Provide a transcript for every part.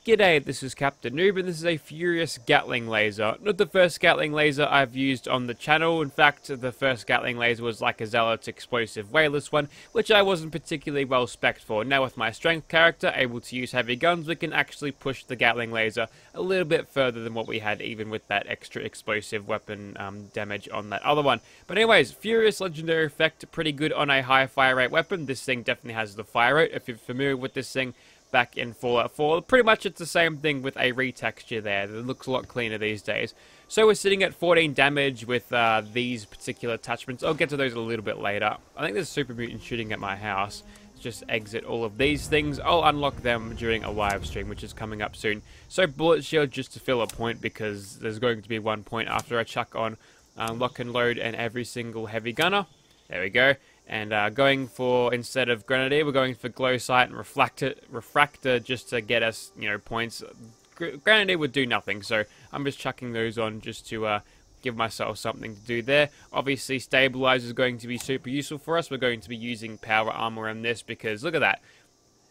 G'day, this is Captain Noob, and this is a Furious Gatling laser. Not the first Gatling laser I've used on the channel. In fact, the first Gatling laser was like a Zealot's explosive weightless one, which I wasn't particularly well spec'd for. Now with my strength character able to use heavy guns, we can actually push the Gatling laser a little bit further than what we had, even with that extra explosive weapon damage on that other one. But anyways, Furious legendary effect, pretty good on a high fire rate weapon. This thing definitely has the fire rate. If you're familiar with this thing, back in Fallout 4. Pretty much it's the same thing with a retexture there. It looks a lot cleaner these days. So we're sitting at 14 damage with these particular attachments. I'll get to those a little bit later. I think there's super mutant shooting at my house. Just exit all of these things. I'll unlock them during a live stream, which is coming up soon. So bullet shield just to fill a point, because there's going to be 1 point after I chuck on lock and load and every single heavy gunner. There we go. And going for, instead of Grenadier, we're going for Glow Sight and Refractor just to get us, points. Grenadier would do nothing, so I'm just chucking those on just to give myself something to do there. Obviously, Stabilizer is going to be super useful for us. We're going to be using Power Armor in this because, look at that.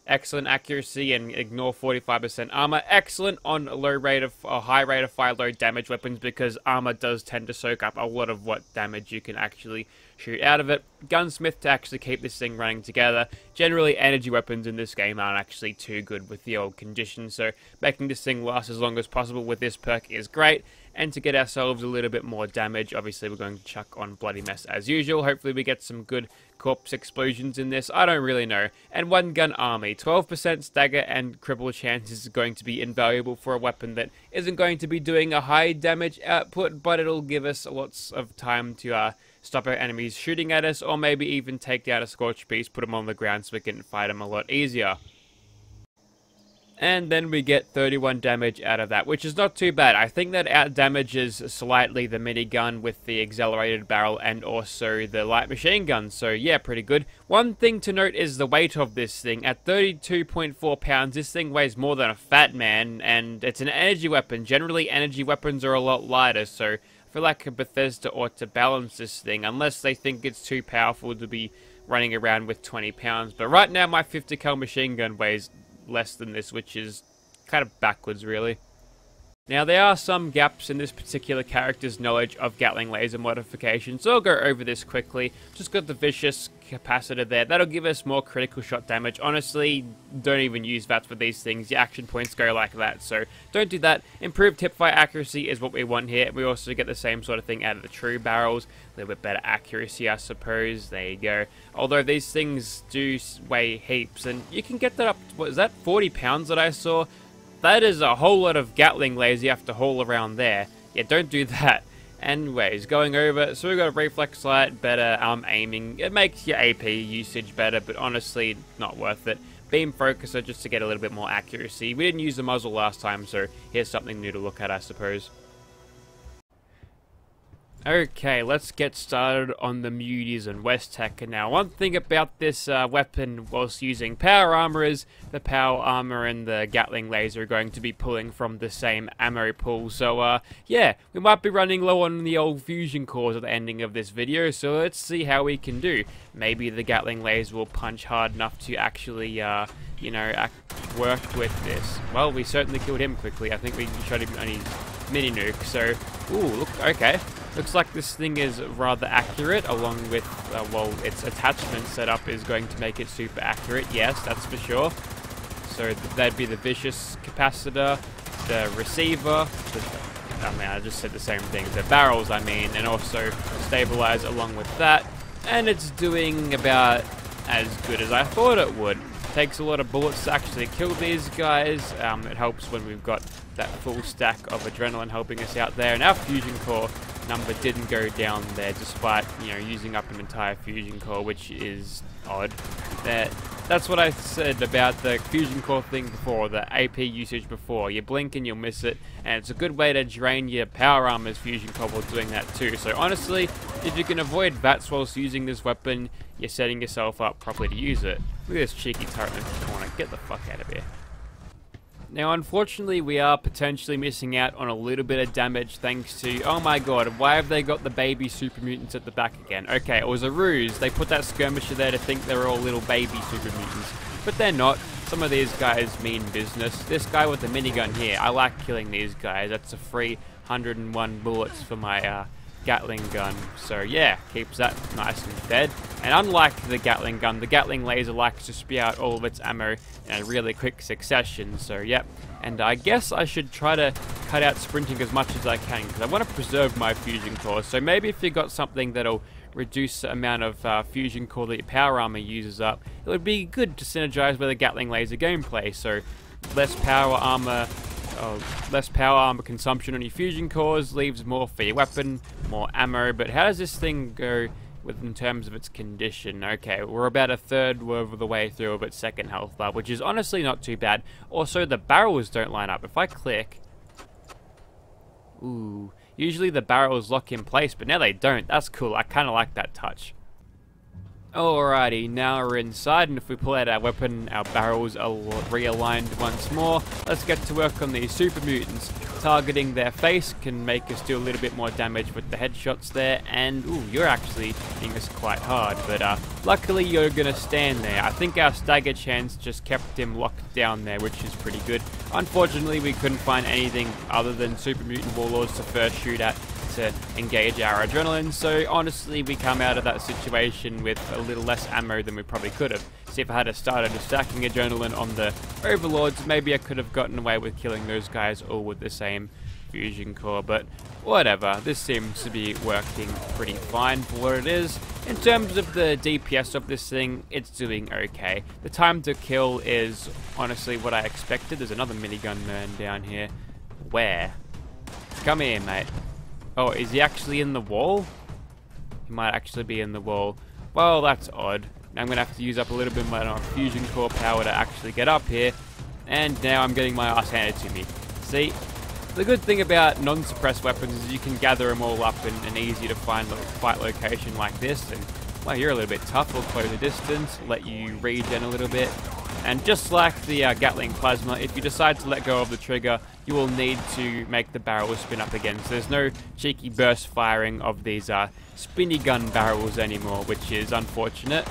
Excellent accuracy and ignore 45% armor. Excellent on high rate of fire, low damage weapons, because armor does tend to soak up a lot of what damage you can actually shoot out of it. Gunsmith to actually keep this thing running together. Generally, energy weapons in this game aren't actually too good with the old conditions, so making this thing last as long as possible with this perk is great. And to get ourselves a little bit more damage, obviously we're going to chuck on Bloody Mess as usual. Hopefully we get some good corpse explosions in this. I don't really know. And one gun army. 12% stagger and cripple chance is going to be invaluable for a weapon that isn't going to be doing a high damage output, but it'll give us lots of time to stop our enemies shooting at us, or maybe even take down a Scorch Beast, put them on the ground so we can fight them a lot easier. And then we get 31 damage out of that, which is not too bad. I think that out damages slightly the minigun with the accelerated barrel and also the light machine gun. So yeah, pretty good. One thing to note is the weight of this thing. At 32.4 pounds, this thing weighs more than a fat man, and it's an energy weapon. Generally, energy weapons are a lot lighter, so I feel like Bethesda ought to balance this thing, unless they think it's too powerful to be running around with 20 pounds. But right now, my 50 cal machine gun weighs less than this, which is kind of backwards, really. Now, there are some gaps in this particular character's knowledge of Gatling laser modification, so I'll go over this quickly. Just got the vicious capacitor there. That'll give us more critical shot damage. Honestly, don't even use VATS with these things. Your action points go like that, so don't do that. Improved hipfire accuracy is what we want here. We also get the same sort of thing out of the true barrels. A little bit better accuracy, I suppose. There you go. Although these things do weigh heaps, and you can get that up, what is that, 40 pounds that I saw? That is a whole lot of Gatling lasers you have to haul around there. Yeah, don't do that. Anyways, going over, so we've got a reflex light, better aiming. It makes your AP usage better, but honestly, not worth it. Beam focuser just to get a little bit more accuracy. We didn't use the muzzle last time, so here's something new to look at, I suppose. Okay, let's get started on the Muties and West-Tech. Now, one thing about this weapon whilst using power armor is the power armor and the Gatling laser are going to be pulling from the same ammo pool. So, yeah, we might be running low on the old fusion cores at the ending of this video, so let's see how we can do. Maybe the Gatling laser will punch hard enough to actually, work with this. Well, we certainly killed him quickly. I think we shot him on his mini nuke, so, ooh, look, okay. Looks like this thing is rather accurate, along with, well, its attachment setup is going to make it super accurate, yes, that's for sure. So that'd be the vicious capacitor, the receiver, I just said the same thing, the barrels, and also stabilize along with that. And it's doing about as good as I thought it would. Takes a lot of bullets to actually kill these guys. It helps when we've got that full stack of adrenaline helping us out there. And our fusion core number didn't go down there, despite using up an entire fusion core, which is odd. That's what I said about the fusion core thing before, the AP usage before. You blink and you'll miss it, and it's a good way to drain your power armor's fusion core while doing that too. So honestly, if you can avoid VATS whilst using this weapon, you're setting yourself up properly to use it. Look at this cheeky turret in the corner. Get the fuck out of here. Now, unfortunately, we are potentially missing out on a little bit of damage thanks to... Oh my god, why have they got the baby super mutants at the back again? Okay, it was a ruse. They put that skirmisher there to think they were all little baby super mutants. But they're not. some of these guys mean business. This guy with the minigun here, I like killing these guys. That's a free 101 bullets for my Gatling gun. So yeah, keeps that nice and fed. And unlike the Gatling gun, the Gatling laser likes to spew out all of its ammo in a really quick succession. So yep. And I guess I should try to cut out sprinting as much as I can, because I want to preserve my fusion cores. So maybe if you got something that'll reduce the amount of fusion core that your power armor uses up, it would be good to synergize with a Gatling laser gameplay. So less power armor consumption on your fusion cores leaves more for your weapon, more ammo. But how does this thing go in terms of its condition? Okay, we're about a third of the way through of its second health bar, which is honestly not too bad. Also, the barrels don't line up. If I click, ooh, usually the barrels lock in place, but now they don't. That's cool. I kind of like that touch. Alrighty, now we're inside, and if we pull out our weapon, our barrels are realigned once more. Let's get to work on these super mutants. Targeting their face can make us do a little bit more damage with the headshots there, and ooh, you're actually hitting us quite hard, but luckily you're gonna stand there. I think our stagger chance just kept him locked down there, which is pretty good. Unfortunately, we couldn't find anything other than super mutant warlords to first shoot at to engage our adrenaline, so honestly we come out of that situation with a little less ammo than we probably could have. See, if I had started stacking adrenaline on the overlords, maybe I could have gotten away with killing those guys all with the same fusion core, but whatever. This seems to be working pretty fine for what it is. In terms of the DPS of this thing, it's doing okay. The time to kill is honestly what I expected. There's another minigun man down here. Where? Come here, mate. Oh, is he actually in the wall? He might actually be in the wall. Well, that's odd. I'm going to have to use up a little bit of my fusion core power to actually get up here. And now I'm getting my ass handed to me. See, the good thing about non-suppressed weapons is you can gather them all up in an easy to find fight location like this. And, well, you're a little bit tough. We'll close the distance, let you regen a little bit. And just like the Gatling plasma, if you decide to let go of the trigger, you will need to make the barrels spin up again. So there's no cheeky burst firing of these spinny gun barrels anymore, which is unfortunate.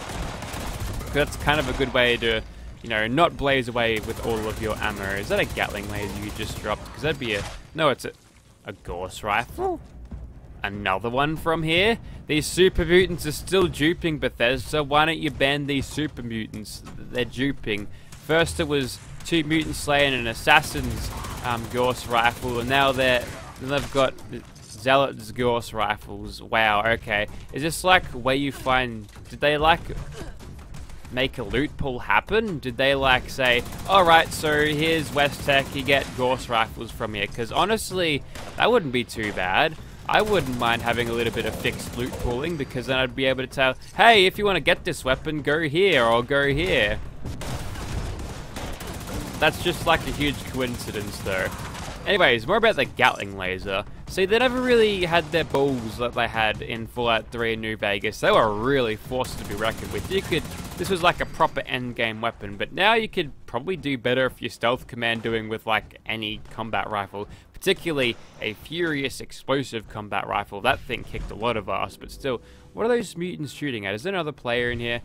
That's kind of a good way to, you know, not blaze away with all of your ammo. Is that a Gatling laser you just dropped? Because that'd be no, it's a Gauss rifle. Another one from here. These super mutants are still duping Bethesda. Why don't you ban these super mutants? They're duping. First it was 2 mutant slayer and an assassin's Gauss rifle, and now they've got Zealot's Gauss rifles. Wow, okay. Is this like where you find, did they like make a loot pool happen? Did they like say, alright, so here's West Tech, you get Gauss rifles from here? Because honestly, that wouldn't be too bad. I wouldn't mind having a little bit of fixed loot pooling, because then I'd be able to tell, hey, if you want to get this weapon, go here or go here. That's just like a huge coincidence though. Anyways, more about the Gatling laser. See, they never really had their balls that they had in Fallout 3 and New Vegas. They were really forced to be reckoned with. This was like a proper endgame weapon, but now you could probably do better if you're stealth command doing with like any combat rifle, particularly a furious explosive combat rifle. That thing kicked a lot of ass, but still, what are those mutants shooting at? Is there another player in here?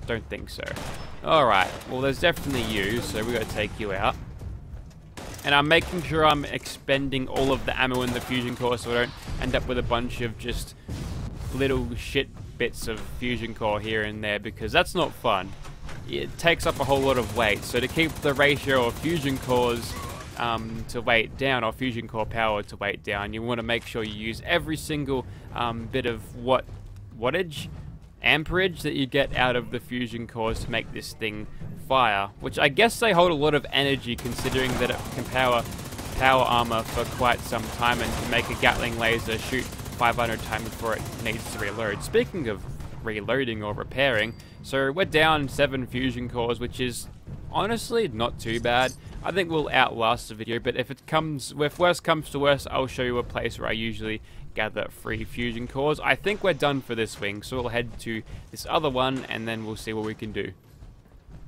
Don't think so. Alright, well there's definitely you, so we gotta take you out. And I'm making sure I'm expending all of the ammo in the fusion core so I don't end up with a bunch of just little shit bits of fusion core here and there, because that's not fun. It takes up a whole lot of weight, so to keep the ratio of fusion cores to weight down, or fusion core power to weight down, you want to make sure you use every single bit of amperage that you get out of the fusion cores to make this thing fire, which I guess they hold a lot of energy considering that it can power armor for quite some time and can make a Gatling laser shoot 500 times before it needs to reload. Speaking of reloading or repairing, so we're down 7 fusion cores, which is honestly not too bad. I think we'll outlast the video, but if worst comes to worst, I'll show you a place where I usually gather 3 fusion cores. I think we're done for this wing, so we'll head to this other one and then we'll see what we can do.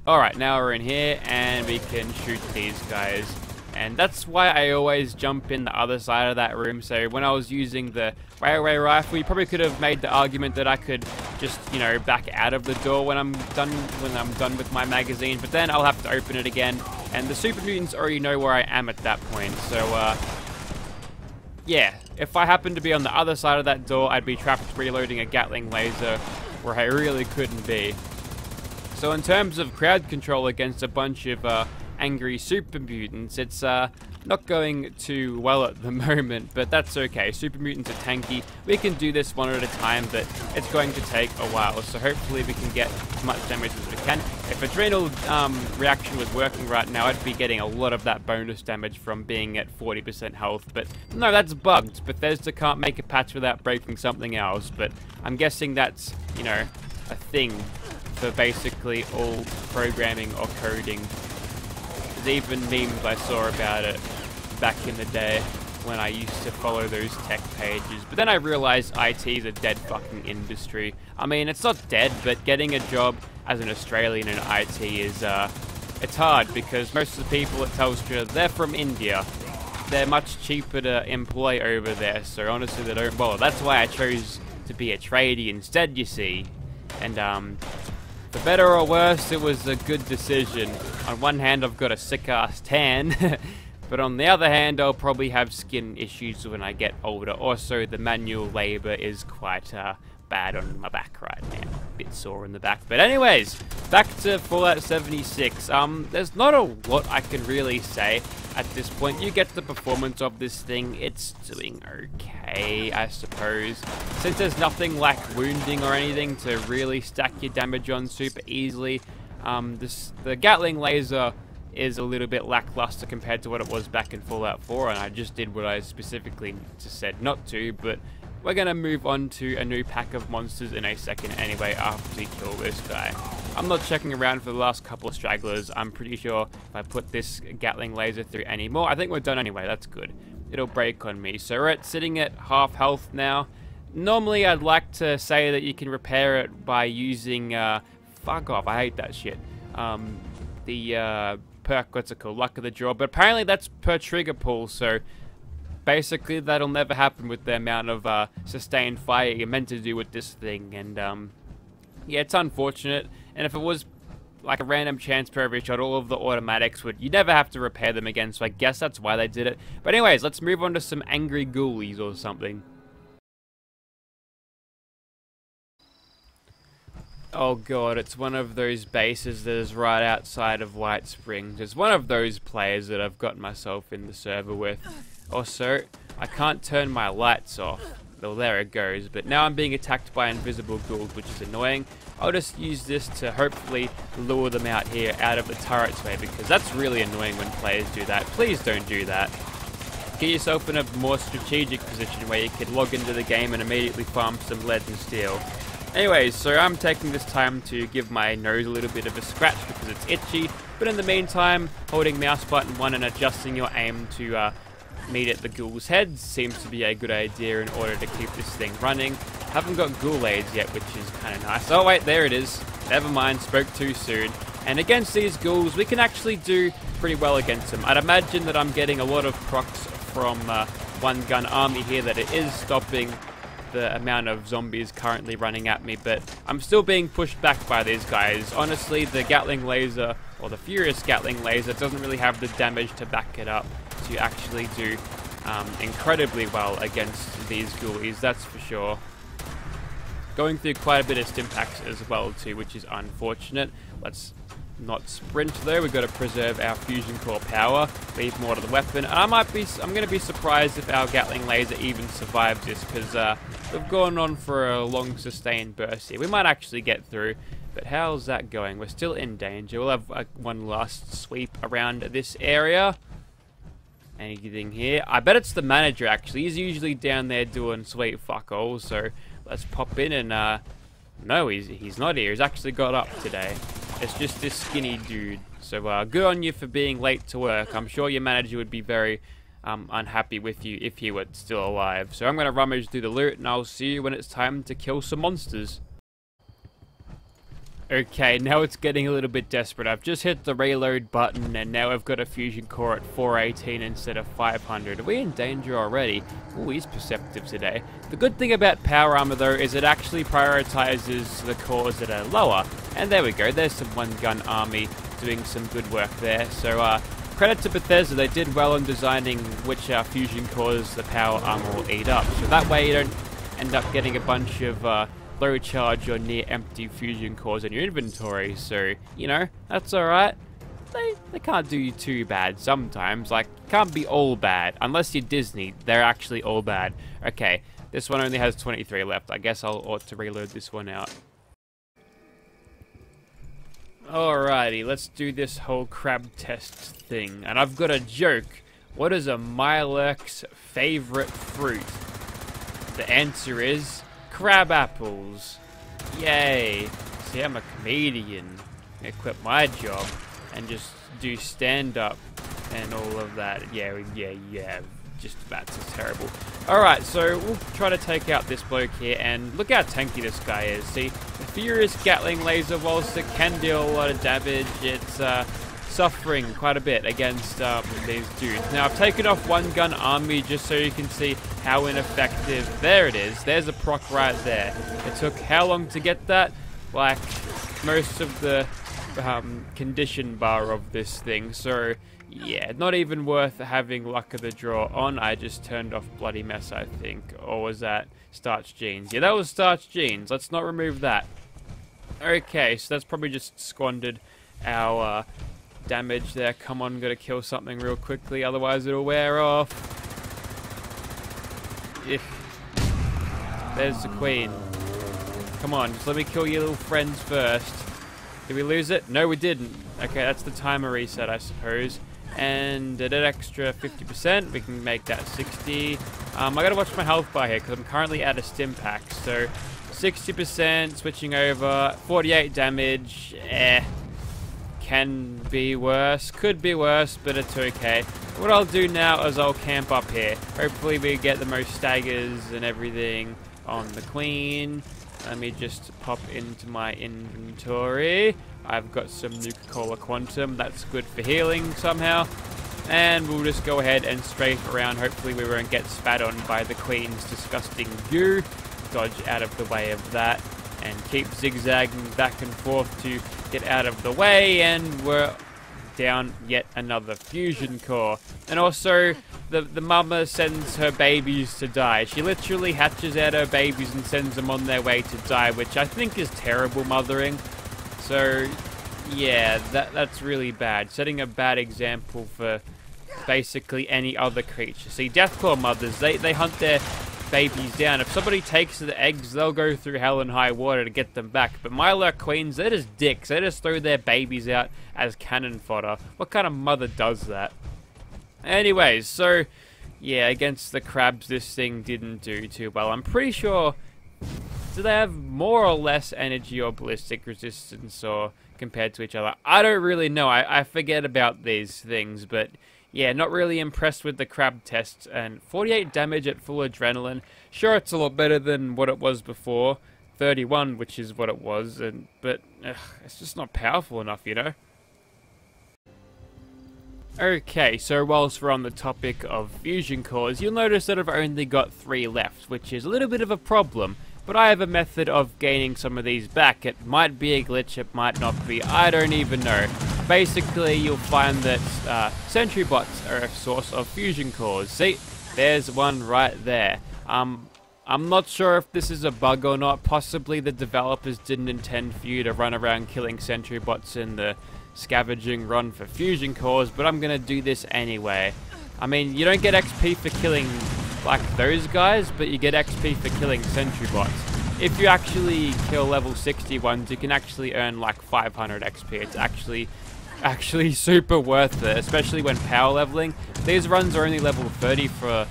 Alright, now we're in here and we can shoot these guys. And that's why I always jump in the other side of that room. So when I was using the railway rifle, you probably could have made the argument that I could just, you know, back out of the door when I'm done with my magazine. But then I'll have to open it again, and the super mutants already know where I am at that point. So yeah, if I happened to be on the other side of that door, I'd be trapped reloading a Gatling laser where I really couldn't be. So in terms of crowd control against a bunch of angry super mutants, it's not going too well at the moment, but that's okay. Super mutants are tanky. We can do this one at a time, but it's going to take a while, so hopefully we can get as much damage as we can. If Adrenal reaction was working right now, I'd be getting a lot of that bonus damage from being at 40% health, but no, that's bugged. Bethesda can't make a patch without breaking something else, but I'm guessing that's, you know, a thing for basically all programming or coding. There's even memes I saw about it back in the day when I used to follow those tech pages. But then I realized IT is a dead fucking industry. I mean, it's not dead, but getting a job as an Australian in IT is, it's hard because most of the people at Telstra, they're from India. They're much cheaper to employ over there, so honestly they don't bother. That's why I chose to be a tradie instead, you see. And, for better or worse, it was a good decision. On one hand, I've got a sick-ass tan, but on the other hand, I'll probably have skin issues when I get older. Also, the manual labor is quite bad on my back right now. A bit sore in the back. But anyways, back to Fallout 76. There's not a lot I can really say at this point. You get the performance of this thing. It's doing okay, I suppose. Since there's nothing like wounding or anything to really stack your damage on super easily, the Gatling laser is a little bit lackluster compared to what it was back in Fallout 4, and I just did what I specifically just said not to, but we're gonna move on to a new pack of monsters in a second anyway after we kill this guy. I'm not checking around for the last couple of stragglers. I'm pretty sure if I put this Gatling laser through anymore, I think we're done anyway, that's good. It'll break on me. So we're sitting at half health now. Normally I'd like to say that you can repair it by using, fuck off, I hate that shit. The perk, what's it called, Luck of the Draw, but apparently that's per trigger pull, so basically that'll never happen with the amount of sustained fire you're meant to do with this thing, and yeah, it's unfortunate. And if it was like a random chance per every shot, all of the automatics would, you never have to repair them again, so I guess that's why they did it. But anyways, let's move on to some angry ghoulies or something. Oh god, it's one of those bases that is right outside of White Springs. It's one of those players that I've got myself in the server with. Also, I can't turn my lights off. Well, there it goes, but now I'm being attacked by invisible ghouls, which is annoying. I'll just use this to hopefully lure them out here, out of the turret's way, because that's really annoying when players do that. Please don't do that. Get yourself in a more strategic position where you can log into the game and immediately farm some lead and steel. Anyways, so I'm taking this time to give my nose a little bit of a scratch because it's itchy, but in the meantime, holding mouse button 1 and adjusting your aim to meet at the ghoul's heads seems to be a good idea in order to keep this thing running. Haven't got ghoul aids yet, which is kind of nice. Oh wait, there it is. Never mind, spoke too soon. And against these ghouls, we can actually do pretty well against them. I'd imagine that I'm getting a lot of procs from one gun army here, that it is stopping the amount of zombies currently running at me, but I'm still being pushed back by these guys. Honestly, the Gatling laser, or the Furious Gatling laser, doesn't really have the damage to back it up to actually do incredibly well against these ghoulies, that's for sure. Going through quite a bit of stimpaks as well too, which is unfortunate. Let's not sprint though, we've got to preserve our fusion core power, leave more to the weapon. And I'm going to be surprised if our Gatling laser even survives this, because we've gone on for a long sustained burst here. We might actually get through, but how's that going? We're still in danger. We'll have one last sweep around this area. Anything here? I bet it's the manager actually. He's usually down there doing sweet fuck all, so let's pop in and no, he's not here. He's actually got up today. It's just this skinny dude. So good on you for being late to work. I'm sure your manager would be very unhappy with you if he were still alive. So I'm going to rummage through the loot, and I'll see you when it's time to kill some monsters. Okay, now it's getting a little bit desperate. I've just hit the reload button and now I've got a fusion core at 418 instead of 500. Are we in danger already? Oh, he's perceptive today. The good thing about power armor though is it actually prioritizes the cores that are lower. And there we go, there's some one gun army doing some good work there. So credit to Bethesda, they did well in designing which fusion cores the power armor will eat up. So that way you don't end up getting a bunch of low charge or near empty fusion cores in your inventory, so, you know, that's alright. They can't do you too bad sometimes, like, can't be all bad. Unless you're Disney, they're actually all bad. Okay, this one only has 23 left. I guess I'll ought to reload this one out. Alrighty, let's do this whole crab test thing. And I've got a joke. What is a Mirelurk's favorite fruit? The answer is crab apples. Yay. See, I'm a comedian. I quit my job and just do stand-up and all of that. Yeah. Just that's just terrible. Alright, so we'll try to take out this bloke here, and look how tanky this guy is. See, the Furious Gatling laser, whilst it can deal a lot of damage, it's suffering quite a bit against these dudes. Now, I've taken off one gun army just so you can see how ineffective. There it is. There's a proc right there. It took how long to get that? Like, most of the condition bar of this thing. So, yeah, not even worth having luck of the draw on. I just turned off Bloody Mess, I think. Or was that Starch Jeans? Yeah, that was Starch Jeans. Let's not remove that. Okay, so that's probably just squandered our damage there. Come on, gotta kill something real quickly, otherwise it'll wear off. There's the queen. Come on, just let me kill your little friends first. Did we lose it? No, we didn't. Okay, that's the timer reset, I suppose. And at an extra 50%, we can make that 60. I gotta watch my health bar here, because I'm currently out of stim packs. So, 60%, switching over, 48 damage, can be worse, could be worse, but it's okay. What I'll do now is I'll camp up here. Hopefully we get the most staggers and everything on the queen. Let me just pop into my inventory. I've got some Nuka-Cola Quantum. That's good for healing somehow. And we'll just go ahead and strafe around. Hopefully we won't get spat on by the queen's disgusting goo. Dodge out of the way of that. And keep zigzagging back and forth to get out of the way. And we're down yet another fusion core. And also, the mama sends her babies to die. She literally hatches out her babies and sends them on their way to die, which I think is terrible mothering. So, yeah, that's really bad. Setting a bad example for basically any other creature. See, Deathclaw mothers, they hunt their babies down. If somebody takes the eggs, they'll go through hell and high water to get them back. But Mirelurk queens, they're just dicks. They just throw their babies out as cannon fodder. What kind of mother does that? Anyways, so, yeah, against the crabs, this thing didn't do too well. I'm pretty sure... Do they have more or less energy or ballistic resistance or compared to each other? I don't really know. I forget about these things, but yeah, not really impressed with the crab test. And 48 damage at full adrenaline. Sure, it's a lot better than what it was before. 31, which is what it was, but it's just not powerful enough, you know? Okay, so whilst we're on the topic of fusion cores, you'll notice that I've only got 3 left, which is a little bit of a problem. But I have a method of gaining some of these back. It might be a glitch, it might not be, I don't even know. Basically, you'll find that sentry bots are a source of fusion cores. See, there's one right there. I'm not sure if this is a bug or not. Possibly the developers didn't intend for you to run around killing sentry bots in the scavenging run for fusion cores, but I'm gonna do this anyway. I mean, you don't get XP for killing like those guys, but you get XP for killing sentry bots. If you actually kill level 60 ones, you can actually earn like 500 XP. It's actually super worth it, especially when power leveling. These runs are only level 30 for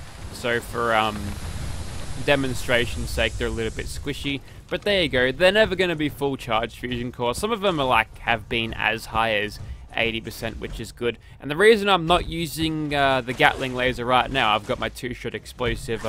demonstration's sake, they're a little bit squishy. But there you go, they're never going to be full charge fusion cores. Some of them are like, have been as high as 80%, which is good. And the reason I'm not using the Gatling laser right now, I've got my 2-shot explosive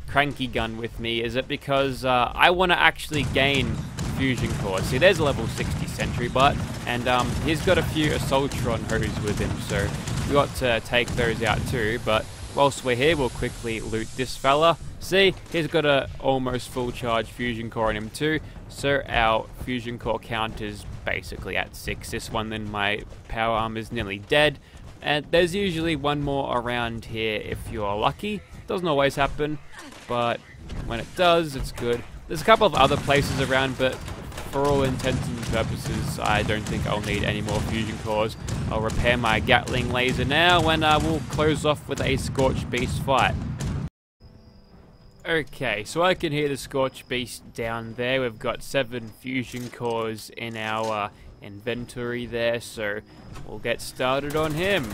cranky gun with me, is it because I want to actually gain fusion cores. See, there's a level 60 sentry butt, and he's got a few Assaultron hose with him, so we got to take those out too. But whilst we're here, we'll quickly loot this fella. See, he's got a almost full charge fusion core on him too, so our fusion core count is basically at 6. This one, then my power arm is nearly dead, and there's usually one more around here if you're lucky. Doesn't always happen, but when it does, it's good. There's a couple of other places around, but for all intents and purposes, I don't think I'll need any more fusion cores. I'll repair my Gatling laser now, and we'll close off with a Scorched Beast fight. Okay, so I can hear the Scorched Beast down there. We've got 7 fusion cores in our inventory there, so we'll get started on him.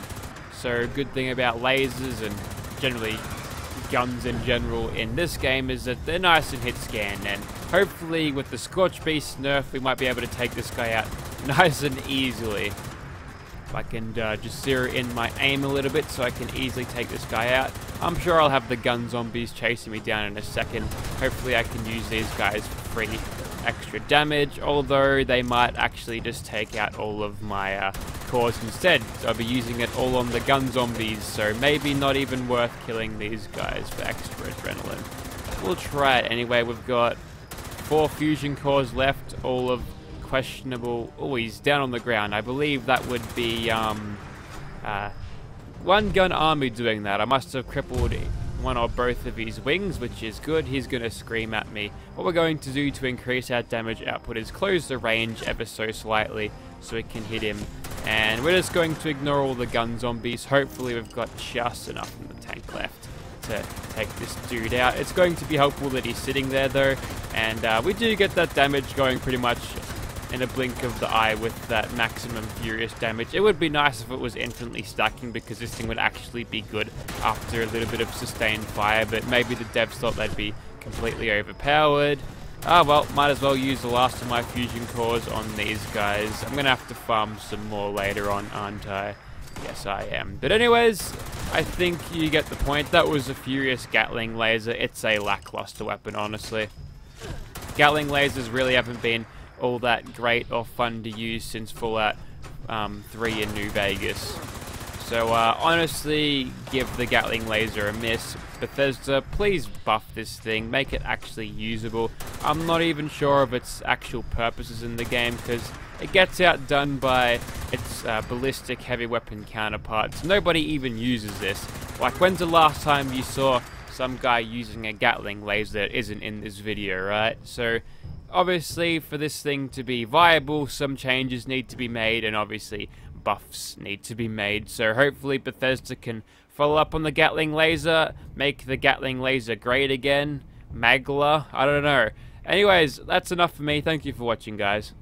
So, good thing about lasers and generally guns in general in this game is that they're nice and hit scan, and hopefully with the Scorched Beast nerf we might be able to take this guy out nice and easily. If I can just zero in my aim a little bit so I can easily take this guy out. I'm sure I'll have the gun zombies chasing me down in a second. Hopefully I can use these guys for free extra damage, although they might actually just take out all of my cores instead. So I'll be using it all on the gun zombies, so maybe not even worth killing these guys for extra adrenaline. We'll try it anyway. We've got 4 fusion cores left, all of questionable. Oh, he's down on the ground. I believe that would be one gun army doing that. I must have crippled one or both of his wings, which is good. He's going to scream at me. What we're going to do to increase our damage output is close the range ever so slightly so we can hit him, and we're just going to ignore all the gun zombies. Hopefully we've got just enough in the tank left to take this dude out. It's going to be helpful that he's sitting there though, and we do get that damage going pretty much in a blink of the eye with that maximum furious damage. It would be nice if it was infinitely stacking, because this thing would actually be good after a little bit of sustained fire, but maybe the devs thought they'd be completely overpowered. Ah well, might as well use the last of my fusion cores on these guys. I'm gonna have to farm some more later on, aren't I? Yes, I am. But anyways, I think you get the point. That was a furious Gatling laser. It's a lackluster weapon, honestly. Gatling lasers really haven't been all that great or fun to use since Fallout 3 in New Vegas. So honestly, give the Gatling laser a miss. Bethesda, please buff this thing, make it actually usable. I'm not even sure of its actual purposes in the game, because it gets outdone by its ballistic heavy weapon counterparts. Nobody even uses this. Like, when's the last time you saw some guy using a Gatling laser that isn't in this video, right? So obviously, for this thing to be viable, some changes need to be made, and obviously buffs need to be made. So hopefully Bethesda can follow up on the Gatling laser, make the Gatling laser great again. Magla, I don't know. Anyways, that's enough for me. Thank you for watching, guys.